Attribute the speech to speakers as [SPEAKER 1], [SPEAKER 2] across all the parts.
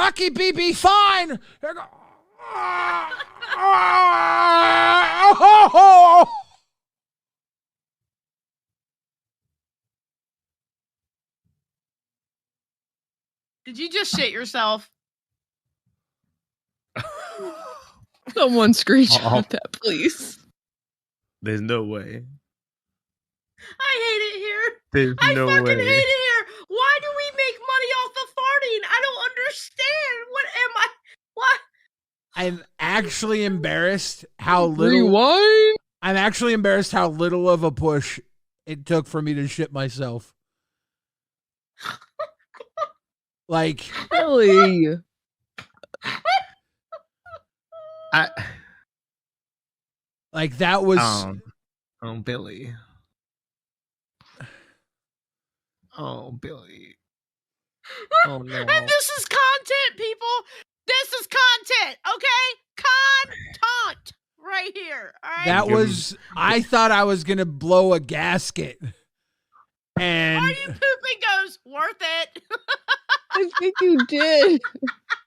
[SPEAKER 1] Rocky BB, fine.
[SPEAKER 2] Did you just shit yourself?
[SPEAKER 3] Someone screenshot that, please.
[SPEAKER 4] There's no way.
[SPEAKER 2] I hate it here.
[SPEAKER 4] There's
[SPEAKER 2] I
[SPEAKER 4] no
[SPEAKER 2] fucking
[SPEAKER 4] way.
[SPEAKER 2] hate it here. Why do we make money off of farting? I don't understand. What am I? What?
[SPEAKER 1] I'm actually embarrassed how little.
[SPEAKER 3] Rewind.
[SPEAKER 1] I'm actually embarrassed how little of a push it took for me to shit myself. Like,
[SPEAKER 3] Really?
[SPEAKER 1] like that was.
[SPEAKER 4] Oh, Billy. Oh, Billy. Oh no.
[SPEAKER 2] And this is content, people. This is content, okay? Content right here. All right.
[SPEAKER 1] That was. I thought I was gonna blow a gasket. And
[SPEAKER 2] Why are you pooping goes worth it?
[SPEAKER 3] I think you did.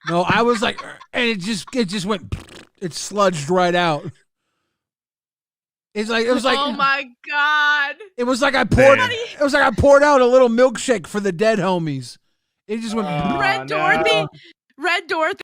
[SPEAKER 1] no, I was like, and it just went. It sludged right out. It was like.
[SPEAKER 2] Oh my god.
[SPEAKER 1] It was like I poured.
[SPEAKER 4] Man.
[SPEAKER 1] It was like I poured out a little milkshake for the dead homies. It just went.
[SPEAKER 2] Red Dorothy. Red Dorothy